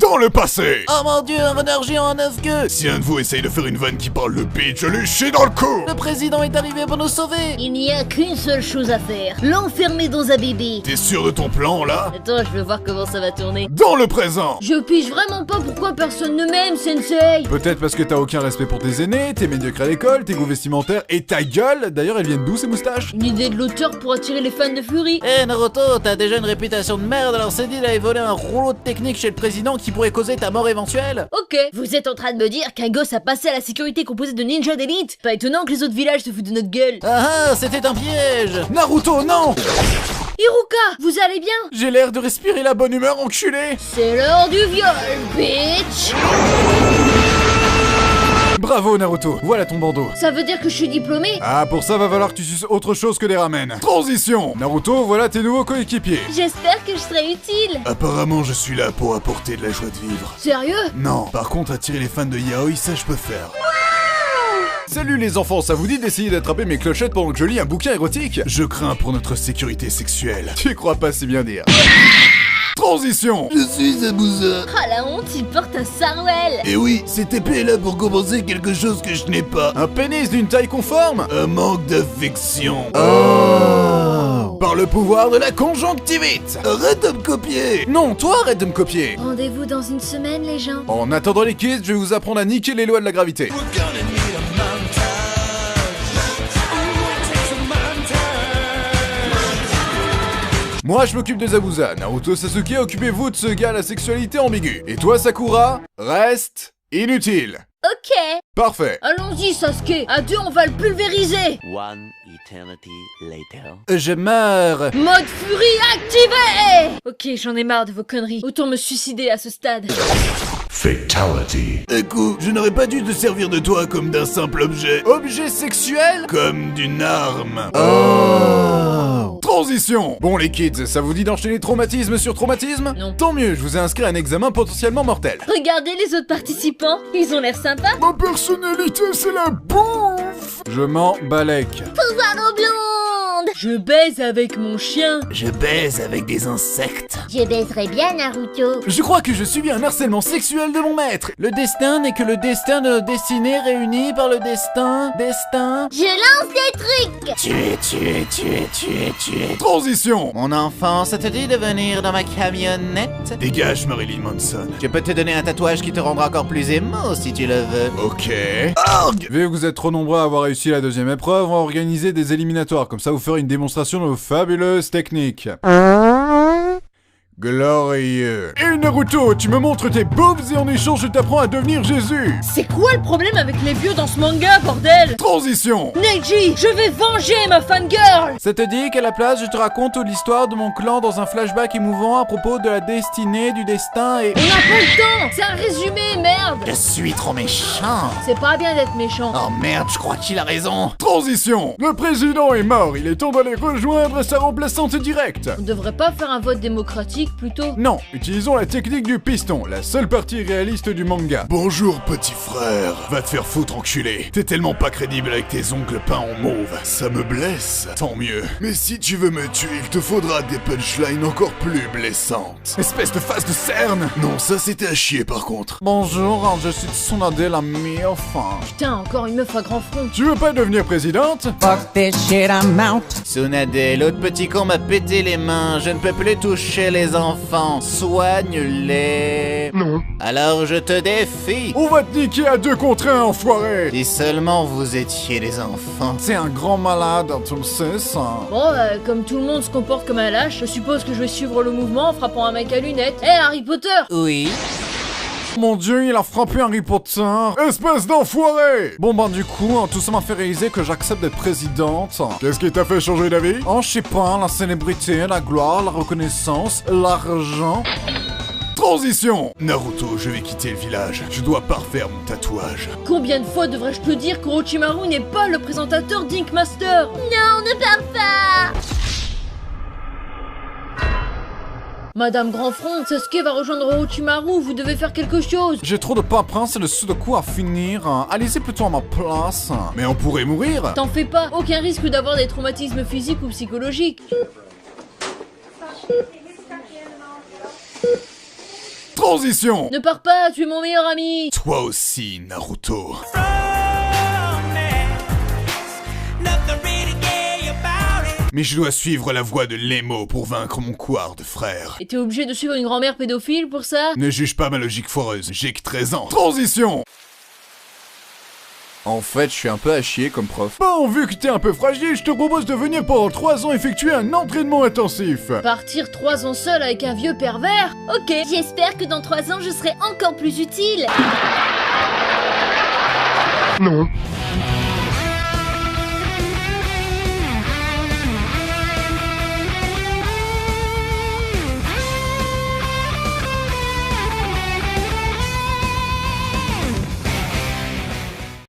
Dans le passé. Oh mon dieu, un renard géant à 9 queues. Si un de vous essaye de faire une vanne qui parle le pitch, je lui chie dans le cou. Le président est arrivé pour nous sauver. Il n'y a qu'une seule chose à faire, l'enfermer dans un bébé. T'es sûr de ton plan, là? Attends, je veux voir comment ça va tourner. Dans le présent. Je pige vraiment pas pourquoi personne ne m'aime, Sensei. Peut-être parce que t'as aucun respect pour tes aînés, t'es médiocre à l'école, tes goûts vestimentaires et ta gueule. D'ailleurs, elles viennent d'où ces moustaches? Une idée de l'auteur pour attirer les fans de Fury. Eh Naruto, t'as déjà une réputation de merde, alors c'est dit d'aller voler un rouleau de technique chez le président qui pourrait causer ta mort éventuelle. Ok, vous êtes en train de me dire qu'un gosse a passé à la sécurité composée de ninjas d'élite? Pas étonnant que les autres villages se foutent de notre gueule. Ah, c'était un piège. Naruto, non! Hiruka, vous allez bien? J'ai l'air de respirer la bonne humeur, enculé! C'est l'heure du viol, bitch. Bravo Naruto, voilà ton bandeau. Ça veut dire que je suis diplômée? Ah, pour ça va falloir que tu suces autre chose que des ramen. Transition! Naruto, voilà tes nouveaux coéquipiers. J'espère que je serai utile. Apparemment, je suis là pour apporter de la joie de vivre. Sérieux? Non, par contre, attirer les fans de yaoi, ça je peux faire. Salut les enfants, ça vous dit d'essayer d'attraper mes clochettes pendant que je lis un bouquin érotique? Je crains pour notre sécurité sexuelle. Tu crois pas si bien dire. Transition! Je suis Zabuza. Ah la honte, il porte un sarouel. Et oui, cette épée est là pour compenser quelque chose que je n'ai pas. Un pénis d'une taille conforme? Un manque d'affection. Oh! Par le pouvoir de la conjonctivite! Arrête de me copier. Non, toi arrête de me copier! Rendez-vous dans une semaine, les gens. En attendant les kids, je vais vous apprendre à niquer les lois de la gravité. Moi je m'occupe de Zabuza, Naruto Sasuke, occupez-vous de ce gars à la sexualité ambiguë. Et toi Sakura, reste inutile. Ok. Parfait. Allons-y, Sasuke. À deux, on va le pulvériser. One eternity later. Je meurs. Mode furie activé. Ok, j'en ai marre de vos conneries. Autant me suicider à ce stade. Fatality. Écoute, je n'aurais pas dû te servir de toi comme d'un simple objet. Objet sexuel? Comme d'une arme. Oh. Transition. Bon les kids, ça vous dit d'enchaîner traumatisme sur traumatisme? Non. Tant mieux, je vous ai inscrit à un examen potentiellement mortel. Regardez les autres participants. Ils ont l'air sympas. Ma personnalité, c'est la bouffe. Je m'en balèque. Pouvoir aux blondes. Je baise avec mon chien. Je baise avec des insectes. Je baiserais bien Naruto. Je crois que je subis un harcèlement sexuel de mon maître. Le destin n'est que le destin de nos destinées réunies par le destin. Je lance des trucs. Tuer. Transition. Mon enfant, ça te dit de venir dans ma camionnette? Dégage, Marilyn Manson. Je peux te donner un tatouage qui te rendra encore plus émo si tu le veux. Ok. Vu que vous êtes trop nombreux à avoir réussi la deuxième épreuve, on va organiser des éliminatoires. Comme ça, vous ferez une démonstration de vos fabuleuses techniques. Glorieux. Et Naruto, tu me montres tes boobs et en échange je t'apprends à devenir Jésus. C'est quoi le problème avec les vieux dans ce manga, bordel? Transition. Neji, je vais venger ma fangirl. Ça te dit qu'à la place je te raconte l'histoire de mon clan dans un flashback émouvant à propos de la destinée, du destin et... On n'a pas le temps. C'est un résumé, merde. Je suis trop méchant. C'est pas bien d'être méchant. Oh merde, je crois qu'il a raison. Transition. Le président est mort, il est temps d'aller rejoindre sa remplaçante directe. On devrait pas faire un vote démocratique plutôt? Non, utilisons la technique du piston, la seule partie réaliste du manga. Bonjour, petit frère. Va te faire foutre, enculé. T'es tellement pas crédible avec tes ongles peints en mauve. Ça me blesse. Tant mieux. Mais si tu veux me tuer, il te faudra des punchlines encore plus blessantes. Espèce de face de cerne. Non, ça c'était à chier par contre. Bonjour, je suis Tsunade la mi-enfin. Putain, encore une meuf à grand front. Tu veux pas devenir présidente? Fuck this shit, I'm out. Tsunade, l'autre petit con m'a pété les mains. Je ne peux plus toucher les enfants. Soigne-les. Non. Alors je te défie. On va te niquer à 2 contre 1, enfoiré. Si seulement vous étiez des enfants. C'est un grand malade, tu le sais ça. Bon, comme tout le monde se comporte comme un lâche, je suppose que je vais suivre le mouvement en frappant un mec à lunettes. Hé, Harry Potter! Oui. Mon dieu, il a frappé Harry Potter. Espèce d'enfoiré. Bon ben du coup, tout ça m'a fait réaliser que j'accepte d'être présidente. Qu'est-ce qui t'a fait changer d'avis? Oh, je sais pas, la célébrité, la gloire, la reconnaissance, l'argent... Transition. Naruto, je vais quitter le village. Je dois parfaire mon tatouage. Combien de fois devrais-je te dire qu'Orochimaru n'est pas le présentateur d'Ink Master? Non, ne pars pas! Madame Grandfront, Sasuke va rejoindre Orochimaru, vous devez faire quelque chose. J'ai trop de paperasse et de sudoku à finir. Allez-y plutôt à ma place. Mais on pourrait mourir. T'en fais pas, aucun risque d'avoir des traumatismes physiques ou psychologiques. Transition. Ne pars pas, tu es mon meilleur ami. Toi aussi, Naruto. Mais je dois suivre la voie de Lemo pour vaincre mon couard de frère. Et t'es obligé de suivre une grand-mère pédophile pour ça? Ne juge pas ma logique foireuse, j'ai que 13 ans. Transition. En fait, je suis un peu à chier comme prof. Bon, vu que t'es un peu fragile, je te propose de venir pendant 3 ans effectuer un entraînement intensif. Partir 3 ans seul avec un vieux pervers? Ok. J'espère que dans 3 ans, je serai encore plus utile. Non.